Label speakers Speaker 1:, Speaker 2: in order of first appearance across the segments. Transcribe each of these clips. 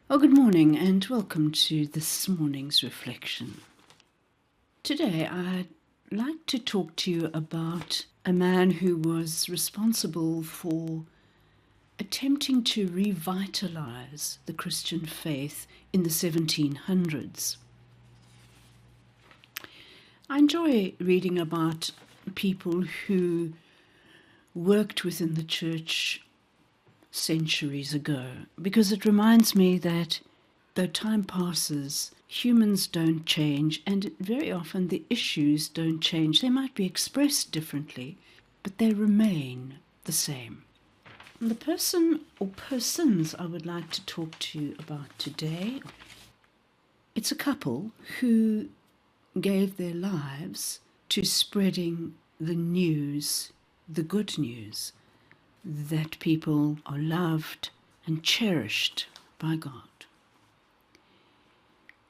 Speaker 1: Oh, good morning and welcome to this morning's reflection. Today I'd like to talk to you about a man who was responsible for attempting to revitalize the Christian faith in the 1700s. I enjoy reading about people who worked within the church centuries ago because it reminds me that though time passes, humans don't change, and very often the issues don't change. They might be expressed differently, but they remain the same. And the person or persons I would like to talk to you about today, it's a couple who gave their lives to spreading the news, the good news, that people are loved and cherished by God.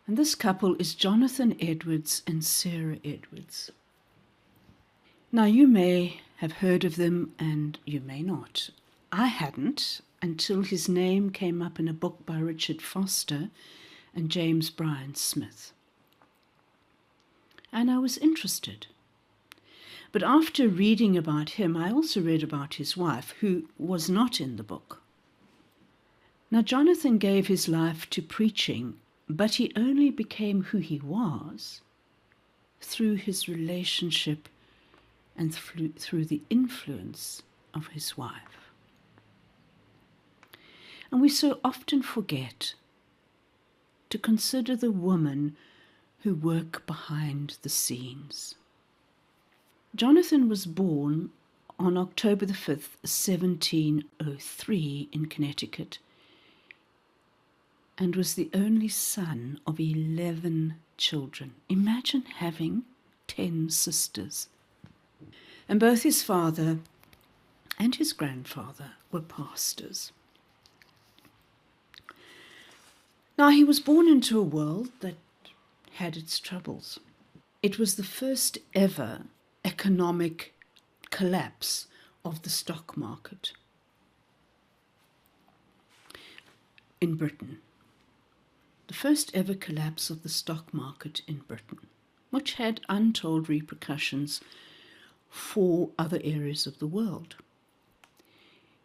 Speaker 1: And this couple is Jonathan Edwards and Sarah Edwards. Now, you may have heard of them and you may not. I hadn't until his name came up in a book by Richard Foster and James Bryan Smith. And I was interested. But after reading about him, I also read about his wife, who was not in the book. Now, Jonathan gave his life to preaching, but he only became who he was through his relationship and through the influence of his wife. And we so often forget to consider the women who work behind the scenes. Jonathan was born on October the 5th, 1703 in Connecticut, and was the only son of 11 children. Imagine having 10 sisters. And both his father and his grandfather were pastors. Now, he was born into a world that had its troubles. It was the first ever economic collapse of the stock market in Britain. The first ever collapse of the stock market in Britain, which had untold repercussions for other areas of the world.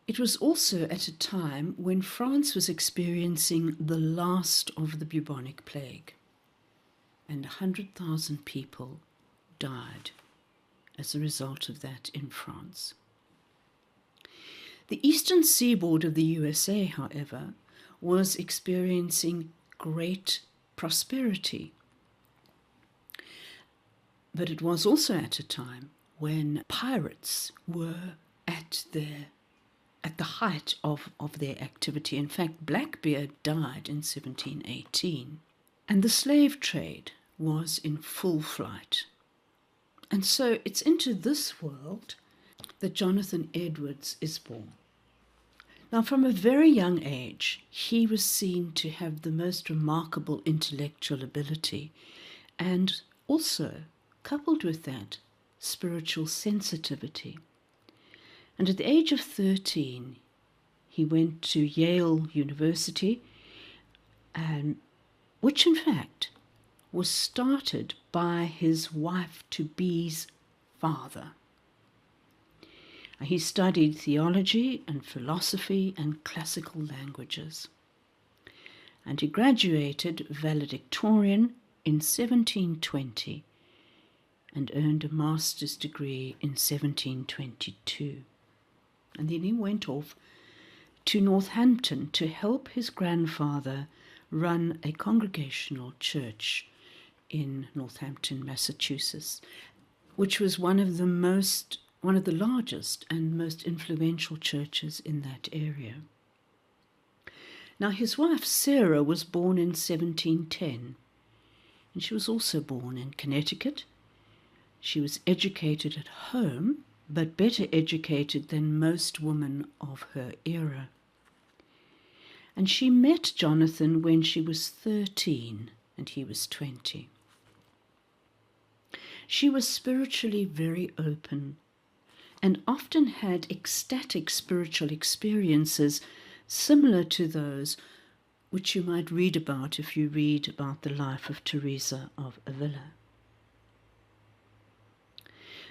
Speaker 1: It was also at a time when France was experiencing the last of the bubonic plague, and 100,000 people died as a result of that in France. The eastern seaboard of the USA, however, was experiencing great prosperity. But it was also at a time when pirates were at the height of their activity. In fact, Blackbeard died in 1718, and the slave trade was in full flight. And so it's into this world that Jonathan Edwards is born. Now, from a very young age, he was seen to have the most remarkable intellectual ability and also, coupled with that, spiritual sensitivity. And at the age of 13, he went to Yale University, which in fact was started by his wife-to-be's father. He studied theology and philosophy and classical languages. And he graduated valedictorian in 1720 and earned a master's degree in 1722. And then he went off to Northampton to help his grandfather run a congregational church in Northampton, Massachusetts, which was one of the largest and most influential churches in that area. Now, his wife Sarah was born in 1710, and she was also born in Connecticut. She was educated at home, but better educated than most women of her era. And she met Jonathan when she was 13 and he was 20. She was spiritually very open and often had ecstatic spiritual experiences similar to those which you might read about if you read about the life of Teresa of Avila.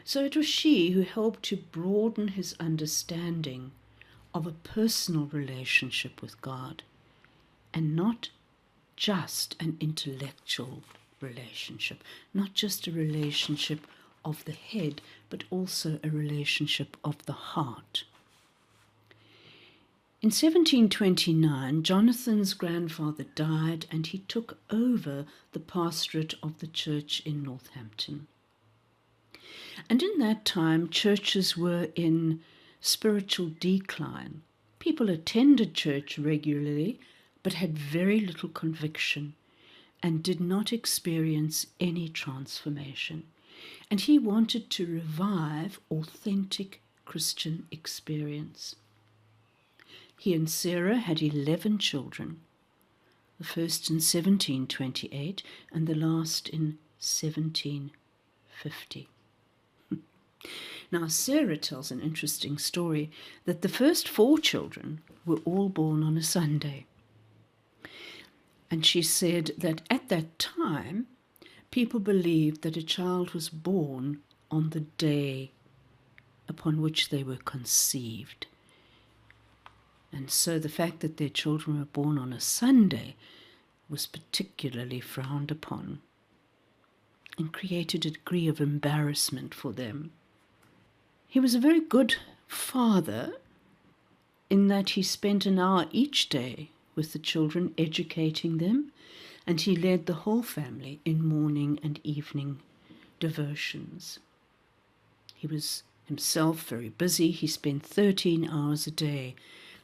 Speaker 1: So it was she who helped to broaden his understanding of a personal relationship with God, and not just an intellectual relationship, not just a relationship of the head, but also a relationship of the heart. In 1729, Jonathan's grandfather died, and he took over the pastorate of the church in Northampton. And in that time, churches were in spiritual decline. People attended church regularly, but had very little conviction and did not experience any transformation. And he wanted to revive authentic Christian experience. He and Sarah had 11 children, the first in 1728 and the last in 1750. Now, Sarah tells an interesting story that the first 4 children were all born on a Sunday. And she said that at that time, people believed that a child was born on the day upon which they were conceived. And so the fact that their children were born on a Sunday was particularly frowned upon and created a degree of embarrassment for them. He was a very good father in that he spent an hour each day with the children, educating them, and he led the whole family in morning and evening devotions. He was himself very busy. He spent 13 hours a day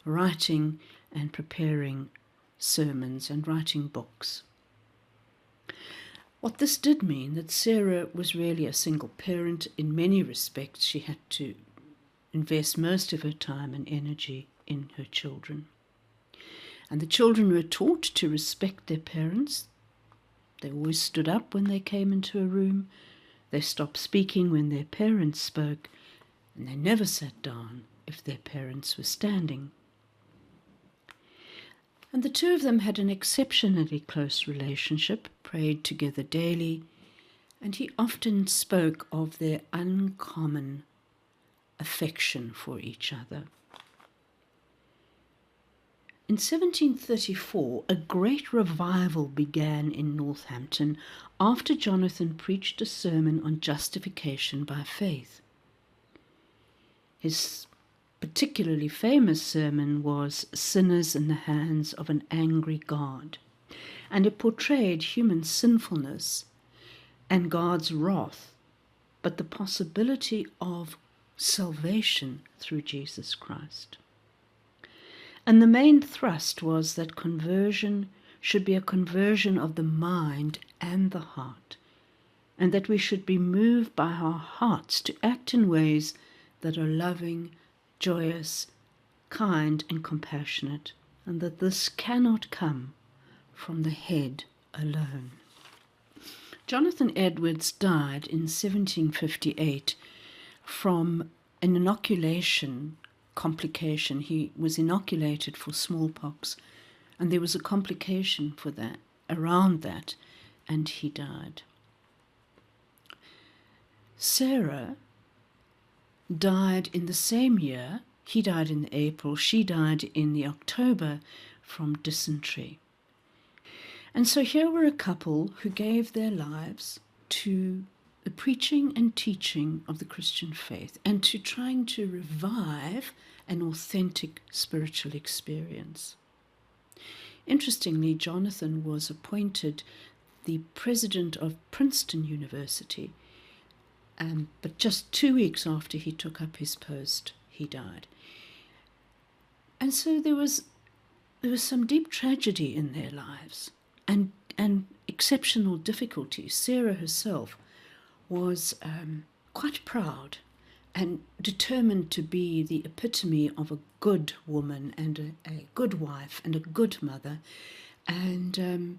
Speaker 1: writing and preparing sermons and writing books. What this did mean that Sarah was really a single parent. In many respects, she had to invest most of her time and energy in her children. And the children were taught to respect their parents. They always stood up when they came into a room. They stopped speaking when their parents spoke, and they never sat down if their parents were standing. And the two of them had an exceptionally close relationship, prayed together daily, and he often spoke of their uncommon affection for each other. In 1734, a great revival began in Northampton after Jonathan preached a sermon on justification by faith. His particularly famous sermon was Sinners in the Hands of an Angry God, and it portrayed human sinfulness and God's wrath, but the possibility of salvation through Jesus Christ. And the main thrust was that conversion should be a conversion of the mind and the heart, and that we should be moved by our hearts to act in ways that are loving, joyous, kind, and compassionate, and that this cannot come from the head alone. Jonathan Edwards died in 1758 from an inoculation complication. He was inoculated for smallpox, and there was a complication for that, around that, and he died. Sarah died in the same year. He died in April, she died in the October from dysentery. And so here were a couple who gave their lives to the preaching and teaching of the Christian faith and to trying to revive an authentic spiritual experience. Interestingly, Jonathan was appointed the president of Princeton University, but just 2 weeks after he took up his post, he died. And so there was some deep tragedy in their lives and exceptional difficulties. Sarah herself was quite proud and determined to be the epitome of a good woman and a good wife and a good mother. And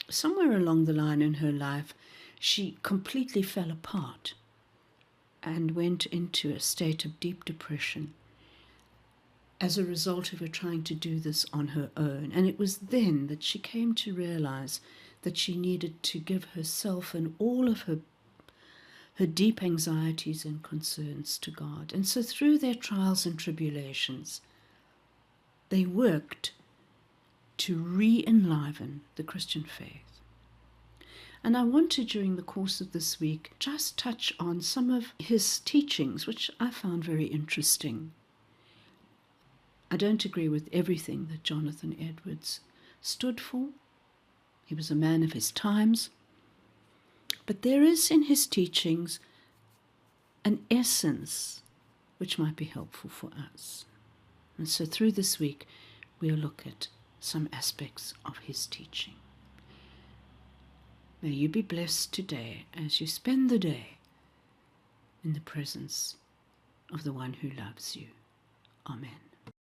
Speaker 1: somewhere along the line in her life, she completely fell apart and went into a state of deep depression. as a result of her trying to do this on her own. And it was then that she came to realize that she needed to give herself and all of her deep anxieties and concerns to God. And so through their trials and tribulations, they worked to re-enliven the Christian faith. And I want to, during the course of this week, just touch on some of his teachings, which I found very interesting. I don't agree with everything that Jonathan Edwards stood for. He was a man of his times. But there is in his teachings an essence which might be helpful for us. And so through this week, we'll look at some aspects of his teaching. May you be blessed today as you spend the day in the presence of the one who loves you. Amen.